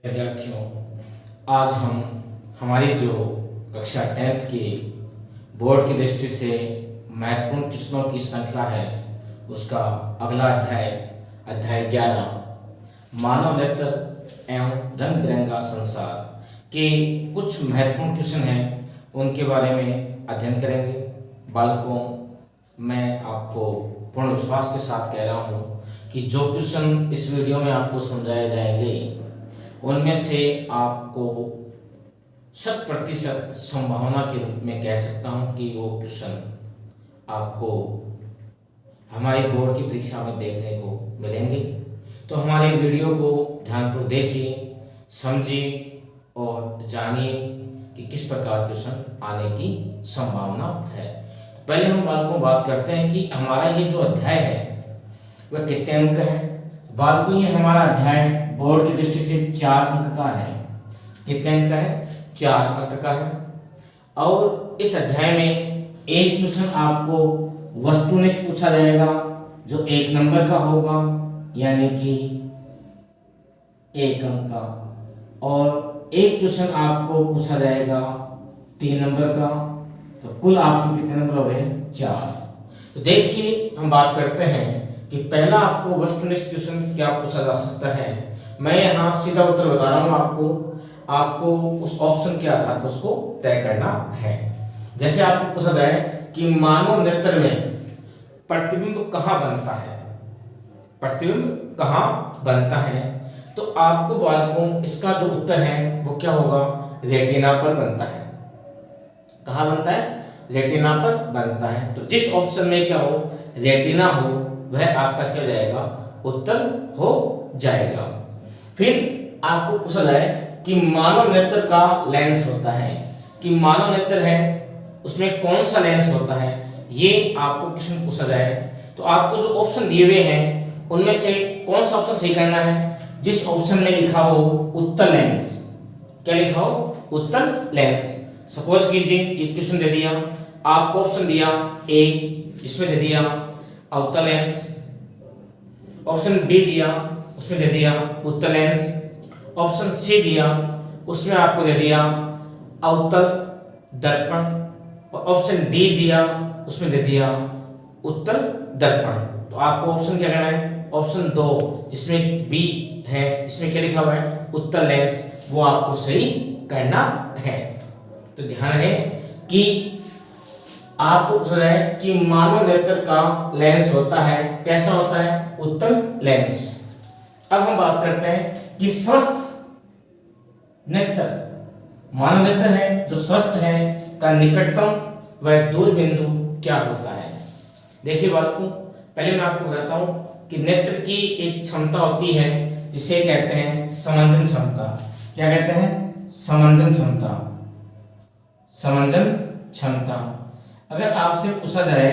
विद्यार्थियों, आज हम हमारी जो कक्षा 10th की बोर्ड की दृष्टि से महत्वपूर्ण प्रश्नों की श्रृंखला है उसका अगला अध्याय 11 मानव नेत्र एवं रंग बिरंगा संसार के कुछ महत्वपूर्ण क्वेश्चन हैं, उनके बारे में अध्ययन करेंगे। बालकों, मैं आपको पूर्ण विश्वास के साथ कह रहा हूँ कि जो क्वेश्चन इस वीडियो में आपको समझाए जाएंगे उनमें से आपको 100% संभावना के रूप में कह सकता हूं कि वो क्वेश्चन आपको हमारी बोर्ड की परीक्षा में देखने को मिलेंगे। तो हमारे वीडियो को ध्यानपूर्वक देखिए, समझिए और जानिए कि किस प्रकार क्वेश्चन आने की संभावना है। पहले हम बालकों बात करते हैं कि हमारा ये जो अध्याय है वह कितने अंक का है। बालकों, ये हमारा अध्याय बोर्ड की दृष्टि से 4 अंक का है। कितने अंक का है? 4 अंक का है। और इस अध्याय में एक क्वेश्चन आपको वस्तुनिष्ठ पूछा जाएगा जो 1 नंबर का होगा, यानी कि 1 अंक का, और एक क्वेश्चन आपको पूछा जाएगा 3 नंबर का। तो कुल आपके कितने नंबर हो गए? 4। तो देखिए, हम बात करते हैं कि पहला आपको वस्तुनिष्ठ क्वेश्चन क्या पूछा जा सकता है। मैं यहाँ सीधा उत्तर बता रहा हूँ, आपको उस ऑप्शन के आधार पर उसको तय करना है। जैसे आपको पूछा जाए कि मानव नेत्र में प्रतिबिंब कहाँ बनता है, प्रतिबिंब कहाँ बनता है, तो आपको बालकों इसका जो उत्तर है वो क्या होगा? रेटिना पर बनता है। कहाँ बनता है? रेटिना पर बनता है। तो जिस ऑप्शन में क्या हो, रेटिना हो, वह आपका क्या जाएगा? उत्तर हो जाएगा। फिर आपको पूछा जाए कि मानव नेत्र का लेंस होता है, कि मानव नेत्र है उसमें कौन सा लेंस होता है, ये आपको क्वेश्चन पूछा जाए तो आपको जो ऑप्शन दिए हुए हैं उनमें से कौन सा ऑप्शन सही करना है? जिस ऑप्शन में लिखा हो उत्तल लेंस। क्या लिखा हो? उत्तल लेंस। सपोज कीजिए ये क्वेश्चन दे दिया, आपको ऑप्शन दिया ए, इसमें दे दिया अवतल लेंस, ऑप्शन बी दिया उसमें दे दिया उत्तल लेंस, ऑप्शन सी दिया उसमें आपको दे दिया अवतल दर्पण, और ऑप्शन डी दिया उसमें दे दिया उत्तल दर्पण। तो आपको ऑप्शन क्या करना है? ऑप्शन 2 जिसमें बी है, इसमें क्या लिखा हुआ है? उत्तल लेंस, वो आपको सही करना है। तो ध्यान है कि आपको पूछा जाए कि मानव नेत्र का लेंस होता है, कैसा होता है? उत्तल लेंस। अब हम बात करते हैं कि स्वस्थ नेत्र, मानव नेत्र है जो स्वस्थ है का निकटतम व दूर बिंदु क्या होता है। देखिए बालकों, पहले मैं आपको बताता हूं कि नेत्र की एक क्षमता होती है जिसे कहते हैं समंजन क्षमता। क्या कहते हैं? समंजन क्षमता। समंजन क्षमता। अगर आपसे पूछा जाए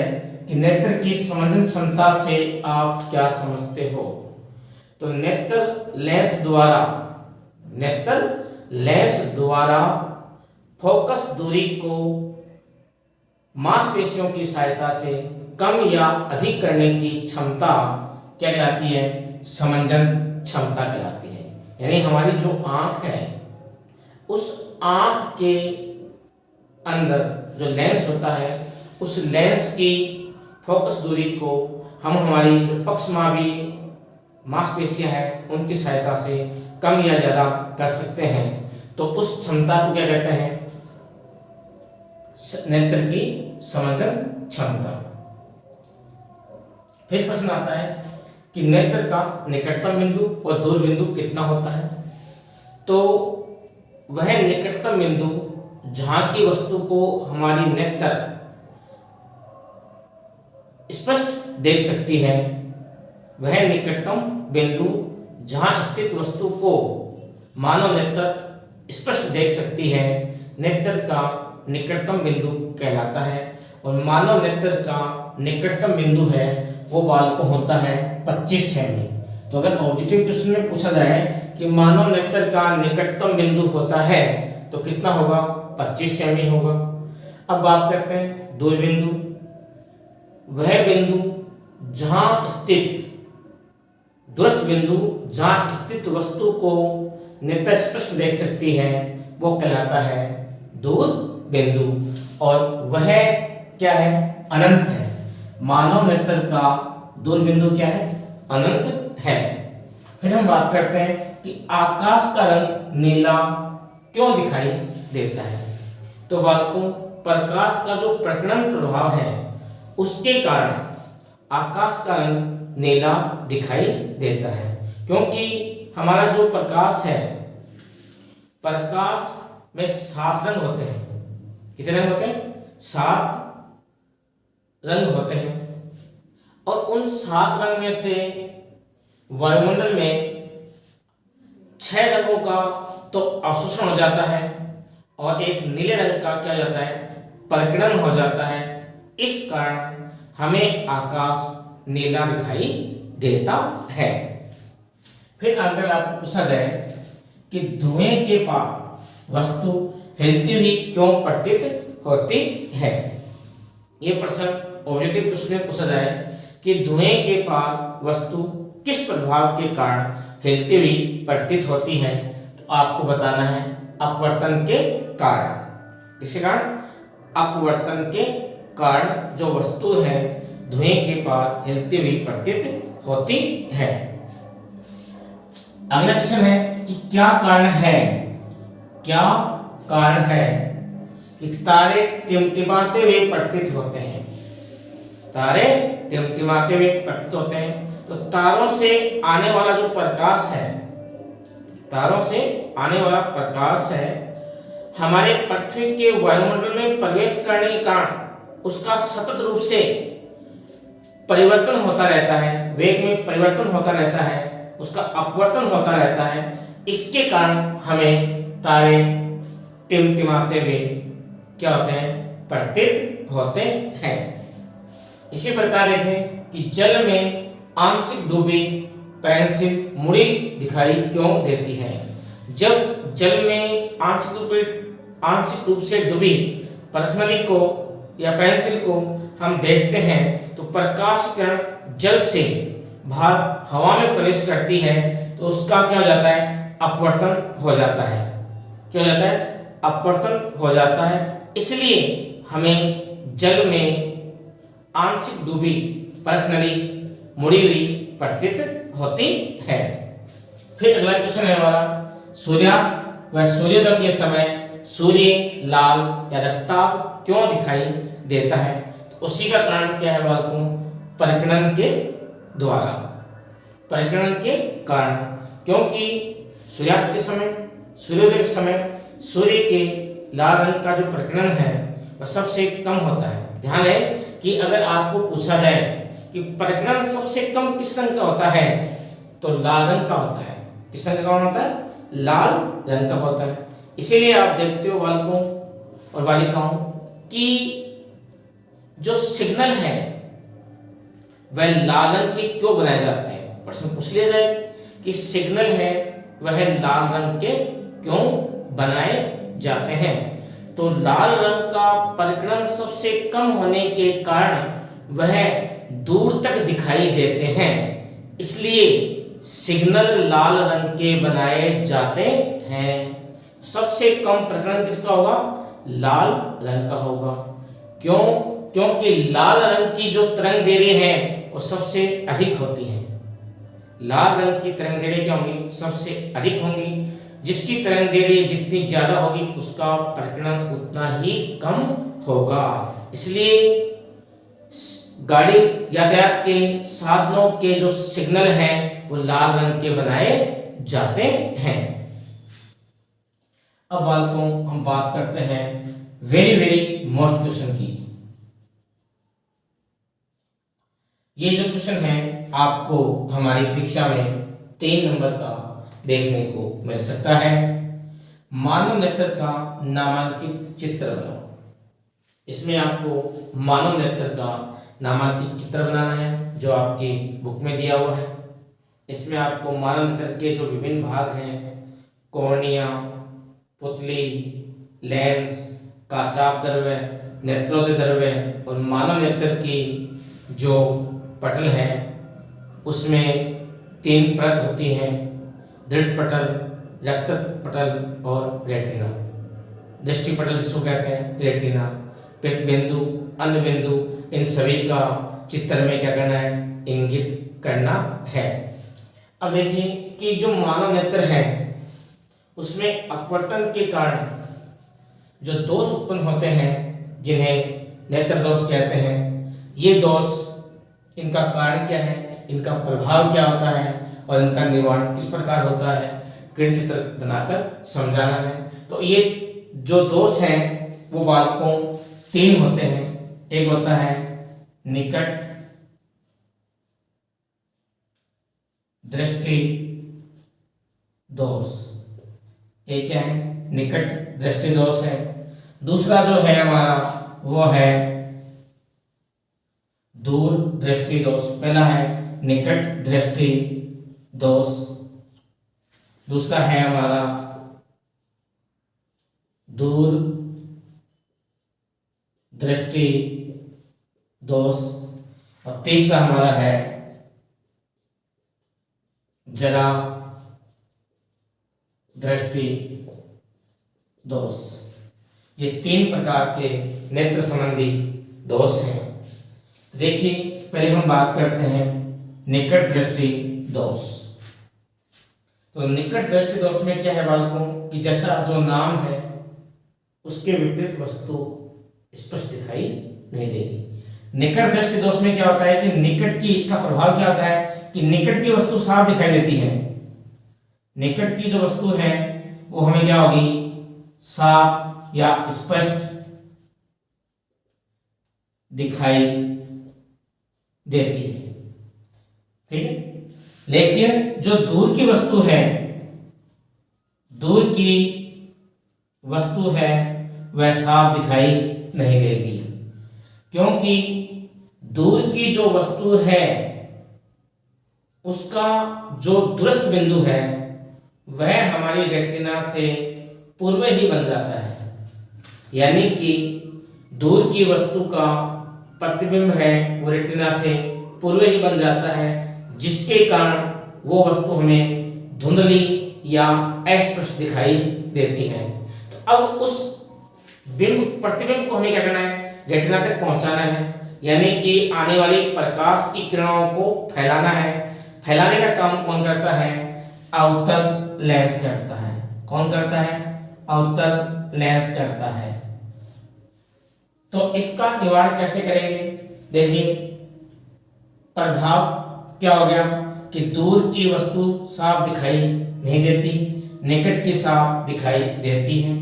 कि नेत्र की समंजन क्षमता से आप क्या समझते हो, तो नेत्र लेंस द्वारा फोकस दूरी को मांसपेशियों की सहायता से कम या अधिक करने की क्षमता क्या कहलाती है? समंजन क्षमता कहलाती है। यानी हमारी जो आंख है उस आंख के अंदर जो लेंस होता है उस लेंस की फोकस दूरी को हम हमारी जो पक्षमावी मांसपेशियां हैं उनकी सहायता से कम या ज्यादा कर सकते हैं। तो उस क्षमता को क्या कहते हैं? नेत्र की समंजन क्षमता। फिर प्रश्न आता है कि नेत्र का निकटतम बिंदु और दूर बिंदु कितना होता है। तो वह निकटतम बिंदु जहां की वस्तु को हमारी नेत्र स्पष्ट देख सकती है, वह निकटतम बिंदु जहां स्थित वस्तु को मानव नेत्र स्पष्ट देख सकती है, नेत्र का निकटतम बिंदु कहलाता है। और मानव नेत्र का निकटतम बिंदु है वो बालक होता है 25 सेमी। तो अगर ऑब्जेक्टिव क्वेश्चन में पूछा जाए कि मानव नेत्र का निकटतम बिंदु होता है तो कितना होगा? 25 सेमी होगा। अब बात करते हैं दूर बिंदु। वह बिंदु जहां स्थित दूरस्थ बिंदु जहां स्थित वस्तु को नेत्र स्पष्ट देख सकती है वो कहलाता है दूर बिंदु, और वह क्या है? अनंत है। मानव नेत्र का दूर बिंदु क्या है? अनंत है। फिर हम बात करते हैं कि आकाश का रंग नीला क्यों दिखाई देता है। तो बालकों, प्रकाश का जो प्रकीर्णन प्रभाव है उसके कारण आकाश का रंग नीला दिखाई देता है, क्योंकि हमारा जो प्रकाश है, प्रकाश में 7 रंग होते हैं। कितने रंग होते हैं? 7 रंग होते हैं, और उन 7 रंग में से वायुमंडल में 6 रंगों का तो अवशोषण हो जाता है और एक नीले रंग का क्या हो जाता है? प्रकीर्णन हो जाता है। इस कारण हमें आकाश नीला दिखाई देता है। फिर अगर आपको पूछा जाए कि धुएं के पार वस्तु हिलती हुई क्यों प्रतीत होती है, यह प्रश्न ऑब्जेक्टिव क्वेश्चन में पूछा जाए कि धुएं के पार वस्तु किस प्रभाव के कारण हिलती हुई प्रतीत होती है, तो आपको बताना है अपवर्तन के कारण। किसके कारण? अपवर्तन के कारण जो वस्तु है धुएं के पार हिलती हुई प्रतीत होती है। अगला क्वेश्चन है कि क्या कारण है, क्या कारण है कि तारे टिमटिमाते हुए प्रतीत होते हैं? तारे टिमटिमाते हुए प्रतीत होते हैं। तो तारों से आने वाला जो प्रकाश है, तारों से आने वाला प्रकाश है, हमारे पृथ्वी के वायुमंडल में प्रवेश करने के कारण उसका सतत रूप से परिवर्तन होता रहता है, वेग में परिवर्तन होता रहता है, उसका अपवर्तन होता रहता है। इसके कारण हमें तारे टिमटिमाते हुए क्या होते हैं? प्रतीत होते हैं। इसी प्रकार देखें कि जल में आंशिक डूबी पेंसिल मुड़ी दिखाई क्यों देती है। जब जल में आंशिक रूप से डूबी प्रथनली को या पेंसिल को हम देखते हैं तो प्रकाश किरण जल से बाहर हवा में प्रवेश करती है तो उसका क्या हो जाता है? अपवर्तन हो जाता है। क्या हो जाता है? अपवर्तन हो जाता है। इसलिए हमें जल में आंशिक डूबी प्रथनली मुड़ी हुई प्रतीत होती है। फिर अगला क्वेश्चन है हमारा, सूर्यास्त व सूर्योदय के समय सूर्य लाल या रक्ताभ क्यों दिखाई देता है? तो उसी का कारण क्या है बालकों? प्रकीर्णन के द्वारा, प्रकीर्णन के कारण। क्योंकि सूर्यास्त के समय, सूर्योदय के समय सूर्य के लाल रंग का जो प्रकीर्णन है वह सबसे कम होता है। ध्यान है कि अगर आपको पूछा जाए कि प्रकीर्णन सबसे कम किस रंग का होता है, तो लाल रंग का होता है। किस रंग का कौन होता है? लाल रंग का होता है। इसीलिए आप देखते हो बालकों और बालिकाओं कि जो सिग्नल है वह लाल रंग के क्यों बनाए जाते हैं। प्रश्न पूछ लिया जाए कि सिग्नल है वह लाल रंग के क्यों बनाए जाते हैं, तो लाल रंग का प्रकीर्णन सबसे कम होने के कारण वह दूर तक दिखाई देते हैं। इसलिए सिग्नल लाल रंग के बनाए जाते हैं। सबसे कम प्रकीर्णन किसका होगा? लाल रंग का होगा। क्यों? क्योंकि लाल रंग की जो तरंग दैर्ध्य है वो सबसे अधिक होती है। लाल रंग की तरंग दैर्ध्य क्या होंगी? सबसे अधिक होंगी। जिसकी तरंग दैर्ध्य जितनी ज्यादा होगी उसका प्रकीर्णन उतना ही कम होगा। इसलिए गाड़ी यातायात के साधनों के जो सिग्नल हैं वो लाल रंग के बनाए जाते हैं। अब बालकों हम बात करते हैं वेरी मोस्ट क्वेश्चन की। ये जो क्वेश्चन है आपको हमारी परीक्षा में 3 नंबर का देखने को मिल सकता है। मानव नेत्र का नामांकित चित्र बनाओ। इसमें आपको मानव नेत्र का नामांकित चित्र बनाना है जो आपकी बुक में दिया हुआ है। इसमें आपको मानव नेत्र के जो विभिन्न भाग हैं, कॉर्निया, पुतली, लेंस, काचाप द्रव्य, नेत्रोदय द्रव्य और मानव नेत्र की जो पटल है उसमें 3 परत होती हैं, दृढ़ पटल, रक्त पटल और रेटिना। दृष्टि पटल जिसको कहते हैं रेटिना, पित्त बिंदु, अन्य बिंदु, इन सभी का चित्र में क्या करना है, इंगित करना है। अब देखिए कि जो मानव नेत्र है उसमें अपवर्तन के कारण जो दोष उत्पन्न होते हैं जिन्हें नेत्र दोष कहते हैं, ये दोष, इनका कारण क्या है, इनका प्रभाव क्या होता है और इनका निवारण किस प्रकार होता है, किरण चित्र बनाकर समझाना है। तो ये जो दोष हैं वो बालकों 3 होते हैं। एक होता है निकट दृष्टि दोष, एक क्या है, निकट दृष्टि दोष है। दूसरा जो है हमारा वो है दूर दृष्टि दोष। पहला है निकट दृष्टि दोष, दूसरा है हमारा दूर दृष्टि दोष और तीसरा हमारा है जरा दृष्टि दोष। ये 3 प्रकार के नेत्र संबंधी दोष हैं। देखिए पहले हम बात करते हैं निकट दृष्टि दोष। तो निकट दृष्टि दोष में क्या है बालकों कि जैसा जो नाम है उसके विपरीत वस्तु स्पष्ट दिखाई नहीं देगी। निकट दृष्टि दोष में क्या होता है कि निकट की, इसका प्रभाव क्या होता है कि निकट की वस्तु साफ दिखाई देती है। निकट की जो वस्तु है वो हमें क्या होगी, साफ या स्पष्ट दिखाई देती है, ठीक है। लेकिन जो दूर की वस्तु है, दूर की वस्तु है वह साफ दिखाई नहीं देगी, क्योंकि दूर की जो वस्तु है उसका जो दूरस्थ बिंदु है वह हमारी रेटिना से पूर्व ही बन जाता है। यानी कि दूर की वस्तु का प्रतिबिंब है वो रेटिना से पूर्व ही बन जाता है, जिसके कारण वो वस्तु हमें धुंधली या अस्पष्ट दिखाई देती है। तो अब उस प्रतिबिंब को हमें क्या करना है, रेटिना तक पहुंचाना है, यानी कि आने वाली प्रकाश की किरणों को फैलाना है। फैलाने का काम कौन करता है, अवतल लेंस करता है। कौन करता है, अवतल लेंस करता है। तो इसका निवारण कैसे करेंगे, देखिए प्रभाव क्या हो गया कि दूर की वस्तु साफ दिखाई नहीं देती, निकट की साफ दिखाई देती है।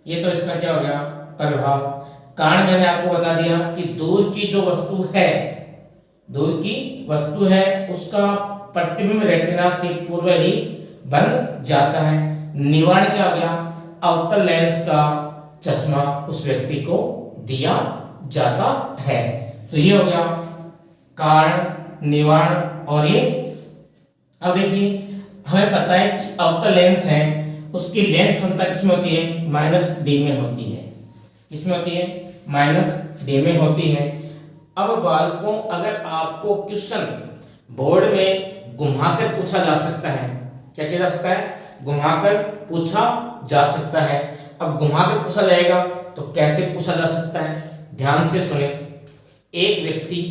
ये तो इसका क्या हो गया, प्रभाव। कारण मैंने आपको बता दिया कि दूर की जो वस्तु है, दूर की वस्तु है उसका प्रतिबिंब रेटिना से पूर्व ही बन जाता है। निवारण क्या हो गया, अवतल लेंस का चश्मा उस व्यक्ति को दिया जाता है। तो ये हो गया कारण, निवारण। और ये अब देखिए हमें पता है कि अवतल लेंस है उसकी लेंस क्षमता किसमें होती है, -d में होती है। किसमें होती है, -d में होती है। अब बालकों अगर आपको क्वेश्चन बोर्ड में घुमाकर पूछा जा सकता है, क्या किया जा सकता है, घुमाकर पूछा जा सकता है। अब घुमाकर पूछा जाएगा तो कैसे पूछा जा सकता है, ध्यान से सुने। एक व्यक्ति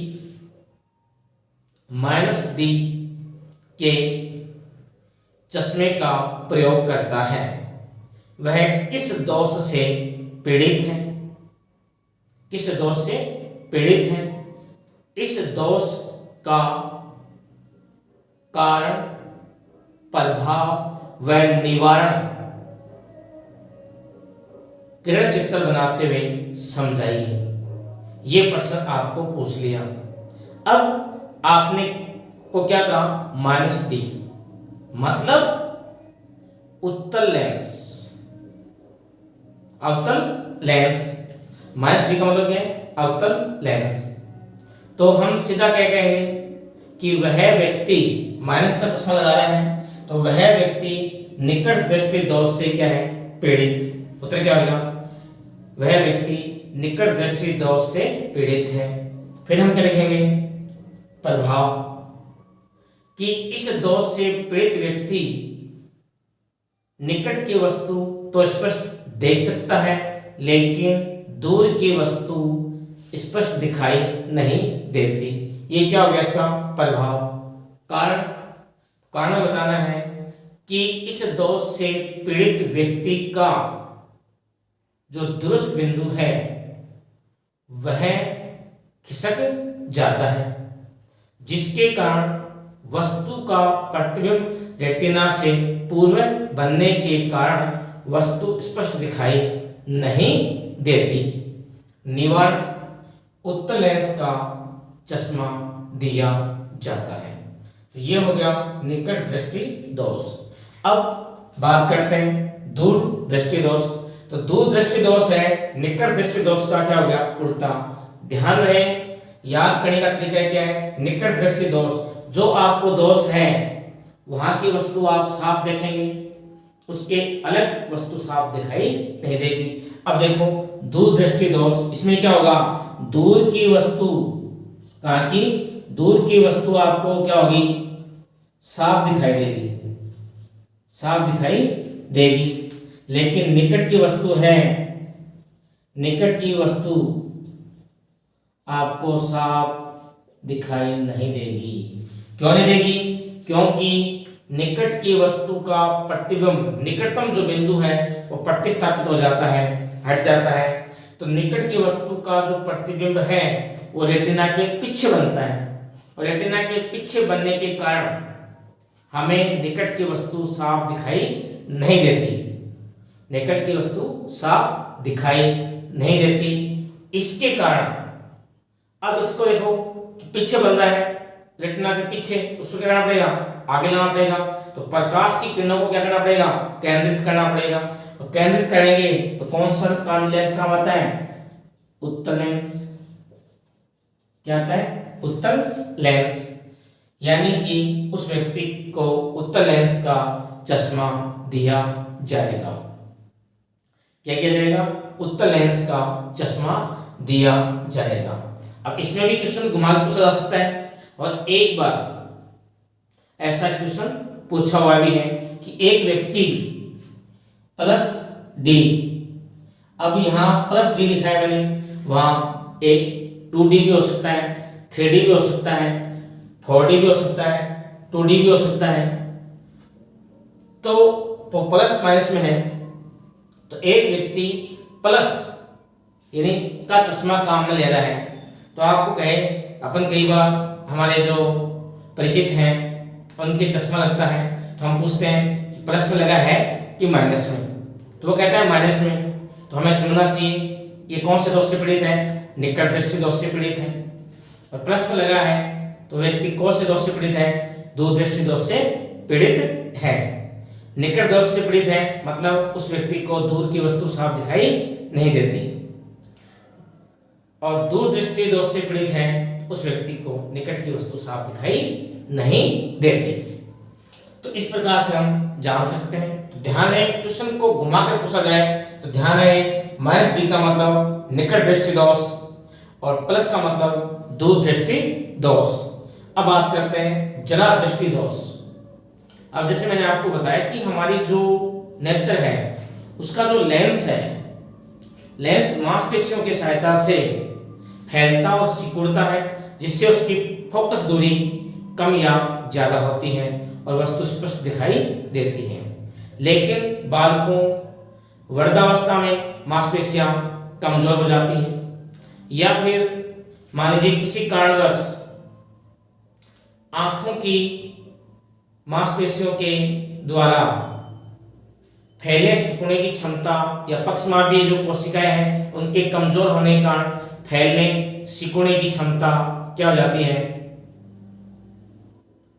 -d के चश्मे का प्रयोग करता है, वह किस दोष से पीड़ित है, किस दोष से पीड़ित है। इस दोष का कारण, प्रभाव व निवारण किरण चित्र बनाते हुए समझाइए। ये प्रश्न आपको पूछ लिया। अब आपने को क्या कहा, -d मतलब उत्तल लेंस, अवतल लेंस। -d का मतलब क्या है, अवतल लेंस। तो हम सीधा क्या कहेंगे कि वह व्यक्ति, माइनस का चश्मा लगा रहे हैं तो वह व्यक्ति निकट दृष्टि दोष से क्या है, पीड़ित। उत्तर क्या होगा, वह व्यक्ति निकट दृष्टि दोष से पीड़ित है। फिर हम क्या लिखेंगे, प्रभाव कि इस दोष से पीड़ित व्यक्ति निकट की वस्तु तो स्पष्ट देख सकता है, लेकिन दूर की वस्तु स्पष्ट दिखाई नहीं देती। ये क्या हो गया इसका प्रभाव। कारण में बताना है कि इस दोष से पीड़ित व्यक्ति का जो दुरुस्त बिंदु है वह खिसक जाता है, जिसके कारण वस्तु का प्रतिबिंब रेटिना से पूर्व बनने के कारण वस्तु स्पष्ट दिखाई नहीं देती। निवारण उत्तल लेंस का चश्मा दिया जाता है। यह हो गया निकट दृष्टि दोष। अब बात करते हैं दूर दृष्टि दोष। तो दूर दृष्टि दोष है, निकट दृष्टि दोष का क्या हो गया उल्टा। ध्यान रहे, याद करने का तरीका क्या है। निकट दृष्टि दोष, जो आपको दोष है वहां की वस्तु आप साफ देखेंगे, उसके अलग वस्तु साफ दिखाई नहीं देगी। अब देखो दूर दृष्टि दोष, इसमें क्या होगा, दूर की वस्तु कहाँ की, दूर की वस्तु आपको क्या होगी, साफ दिखाई देगी, साफ दिखाई देगी। लेकिन निकट की वस्तु है, निकट की वस्तु आपको साफ दिखाई नहीं देगी। क्यों नहीं देगी, क्योंकि निकट की वस्तु का प्रतिबिंब, निकटतम जो बिंदु है वो प्रतिस्थापित हो जाता है, हट जाता है। तो निकट की वस्तु का जो प्रतिबिंब है वो रेटिना के पीछे बनता है, और रेटिना के पीछे बनने के कारण हमें निकट की वस्तु साफ दिखाई नहीं देती, निकट की वस्तु साफ दिखाई नहीं देती। इसके कारण अब इसको देखो पीछे बन रहा है, रेटिना के पीछे, उसको क्या करना पड़ेगा, आगे लाना पड़ेगा। तो प्रकाश की किरणों को क्या करना पड़ेगा, केंद्रित करना पड़ेगा। तो केंद्रित करेंगे तो कौन सा लेंस काम आता है, उत्तल लेंस। क्या आता है, उत्तल लेंस। यानी कि उस व्यक्ति को उत्तल लेंस का चश्मा दिया जाएगा। क्या किया जाएगा, उत्तल लेंस का चश्मा दिया जाएगा। अब इसमें भी क्वेश्चन घुमा के पूछा जा सकता है, और एक बार ऐसा क्वेश्चन पूछा हुआ भी है कि एक व्यक्ति प्लस डी, अब यहां प्लस डी लिखा है मैंने, वहां एक 2D भी हो सकता है, 3D भी हो सकता है, 4D भी हो सकता है, 2D भी हो सकता है। तो प्लस माइनस में है, तो एक व्यक्ति प्लस यानी का चश्मा काम में ले रहा है। तो आपको कहे, अपन कई बार हमारे जो परिचित हैं उनके चश्मा लगता है, तो हम पूछते हैं कि प्लस में लगा है कि माइनस में, तो वो कहता है माइनस में। तो हमें समझना चाहिए ये कौन से दोष से पीड़ित है, निकट दृष्टि दोष से पीड़ित है। और प्लस में लगा है तो व्यक्ति कौन से दोष से पीड़ित है, दूर दृष्टि दोष से पीड़ित है। निकट दोष से पीड़ित है मतलब उस व्यक्ति को दूर की वस्तु साफ दिखाई नहीं देती, और दूर दृष्टि दोष से पीड़ित है उस व्यक्ति को निकट की वस्तु साफ दिखाई नहीं देती। तो इस प्रकार से हम जान सकते हैं। तो ध्यान है, क्वेश्चन को घुमाकर पूछा जाए तो ध्यान है, माइनस डी का मतलब निकट दृष्टि दोष और प्लस का मतलब दूर दृष्टि दोष। अब बात करते हैं जरा दृष्टि दोष। अब जैसे मैंने आपको बताया कि हमारी जो नेत्र है उसका जो लेंस है, लेंस मांसपेशियों की सहायता से फैलता और सिकुड़ता है, जिससे उसकी फोकस दूरी कम या ज्यादा होती है और वस्तु स्पष्ट दिखाई देती है। लेकिन बालकों वृद्धावस्था में मांसपेशियां कमजोर हो जाती हैं, या फिर मान लीजिए किसी कारणवश आंखों की मांसपेशियों के द्वारा फैले सिकुड़ने की क्षमता या पक्षमापीय जो कोशिकाएं हैं उनके कमजोर होने के कारण फैलने सिकुड़ने की क्षमता क्या हो जाती है,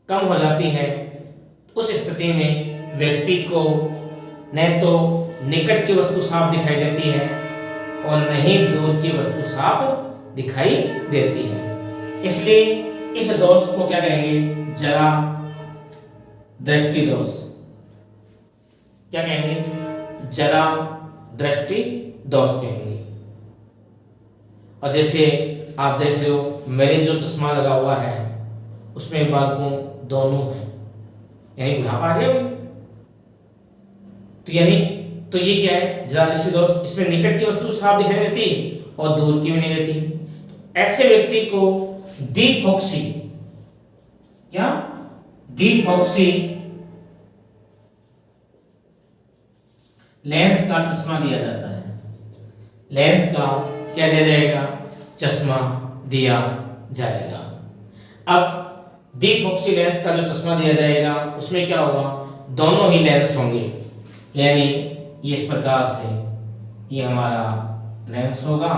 कम हो जाती है। उस स्थिति में व्यक्ति को न तो निकट की वस्तु साफ दिखाई देती है और न ही दूर की वस्तु साफ दिखाई देती है। इसलिए इस दोष को क्या कहेंगे, जरा दृष्टि दोष। क्या कहेंगे, जरा दृष्टि दोष कहेंगे। और जैसे आप देख रहे हो मेरे जो चश्मा लगा हुआ है उसमें बालकों दोनों हैं, यानी बुढ़ापा आ गया, तो यानी तो ये क्या है, जरा दृष्टि दोष। इसमें निकट की वस्तु साफ दिखाई देती और दूर की भी नहीं देती। तो ऐसे व्यक्ति को द्विफोक्सी, क्या, द्विफोक्सी लेंस का चश्मा दिया जाता है। लेंस का क्या दिया जाएगा, चश्मा दिया जाएगा। अब द्विफोक्सी लेंस का जो चश्मा दिया जाएगा उसमें क्या होगा, दोनों ही लेंस होंगे, यानी ये इस प्रकार से ये हमारा लेंस होगा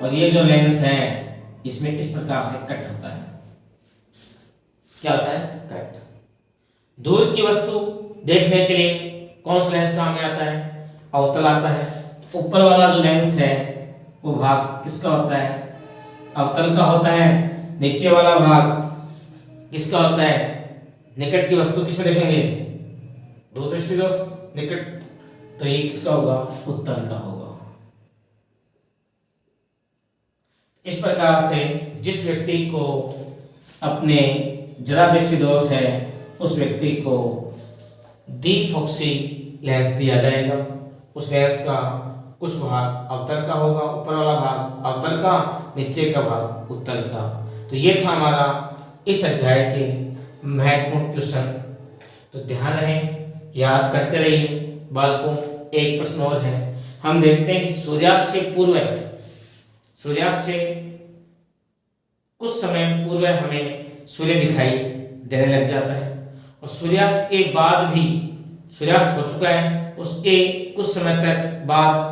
और ये जो लेंस है इसमें इस प्रकार से कट होता है। क्या होता है, कट। दूर की वस्तु देखने के लिए कौन सा लेंस काम में आता है, अवतल आता है। तो ऊपर वाला जो लेंस है वो भाग किसका होता है, अवतल का होता है। नीचे वाला भाग किसका होता है, निकट की वस्तु किसमें देखेंगे, दूरदृष्टि दोष, निकट, तो ये किसका होगा, उत्तल का होगा। इस प्रकार से जिस व्यक्ति को अपने जरा दृष्टि दोष है उस व्यक्ति को द्विफोक्सी लेंस दिया जाएगा। उस लेंस का कुछ भाग अवतल का होगा, ऊपर वाला भाग अवतल का, नीचे का भाग उत्तल का। तो ये था हमारा इस अध्याय के महत्वपूर्ण क्वेश्चन। तो ध्यान रहे, याद करते रहिए बालकों। एक प्रश्न और है, हम देखते हैं कि सूर्यास्त से पूर्व, सूर्यास्त से कुछ समय पूर्व हमें सूर्य दिखाई देने लग जाता है और सूर्यास्त के बाद भी, सूर्यास्त हो चुका है उसके कुछ समय तक बाद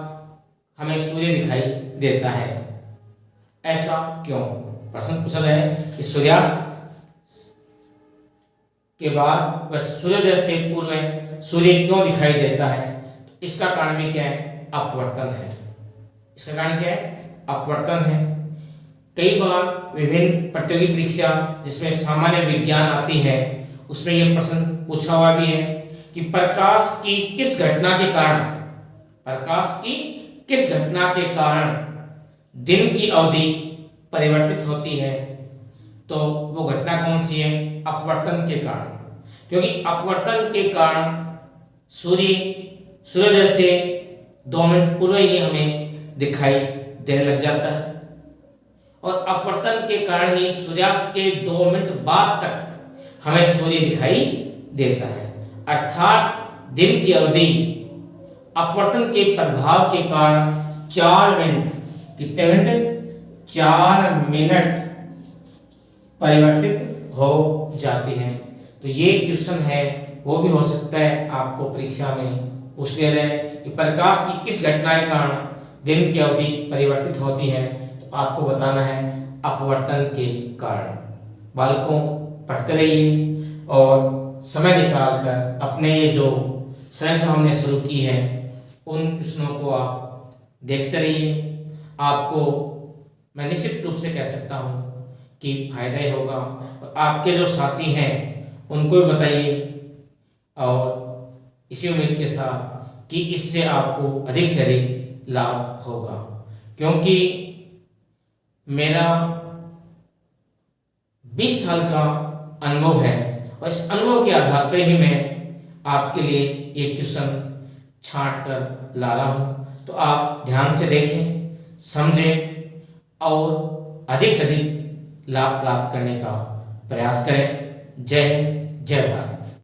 हमें सूर्य दिखाई देता है। ऐसा क्यों, प्रश्न पूछा जाए कि सूर्यास्त के बाद व सूर्योदय से पूर्व सूर्य क्यों दिखाई देता है। तो इसका कारण भी क्या है, अपवर्तन है। इसका कारण क्या है, अपवर्तन है। कई बार विभिन्न प्रतियोगी परीक्षा जिसमें सामान्य विज्ञान आती है उसमें यह प्रश्न पूछा हुआ भी है कि प्रकाश की किस घटना के कारण, प्रकाश की किस घटना के कारण दिन की अवधि परिवर्तित होती है। तो वो घटना कौन सी है, अपवर्तन के कारण। क्योंकि अपवर्तन के कारण सूर्योदय से 2 मिनट पूर्व ही हमें दिखाई देने लग जाता है और अपवर्तन के कारण ही सूर्यास्त के 2 मिनट बाद तक हमें सूर्य दिखाई देता है। अर्थात दिन की अवधि अपवर्तन के प्रभाव के कारण 4 मिनट, कितने मिनट, 4 मिनट परिवर्तित हो जाती है। तो ये क्वेश्चन है, वो भी हो सकता है आपको परीक्षा में पूछ लिया जाए कि प्रकाश की किस घटना के कारण दिन की अवधि परिवर्तित होती है। तो आपको बताना है अपवर्तन के कारण। बालकों, पढ़ते रहिए और समय निकालकर अपने ये जो श्रृंखला हमने शुरू की है उन क्वेश्चनों को आप देखते रहिए। आपको मैं निश्चित रूप से कह सकता हूँ कि फायदा ही होगा और आपके जो साथी हैं उनको भी बताइए और इसी उम्मीद के साथ कि इससे आपको अधिक से अधिक लाभ होगा। क्योंकि मेरा 20 साल का अनुभव है और इस अनुभव के आधार पर ही मैं आपके लिए एक क्वेश्चन छांट कर ला रहा हूँ। तो आप ध्यान से देखें, समझें और अधिक से अधिक लाभ प्राप्त करने का प्रयास करें। जय हिंद, जय भारत।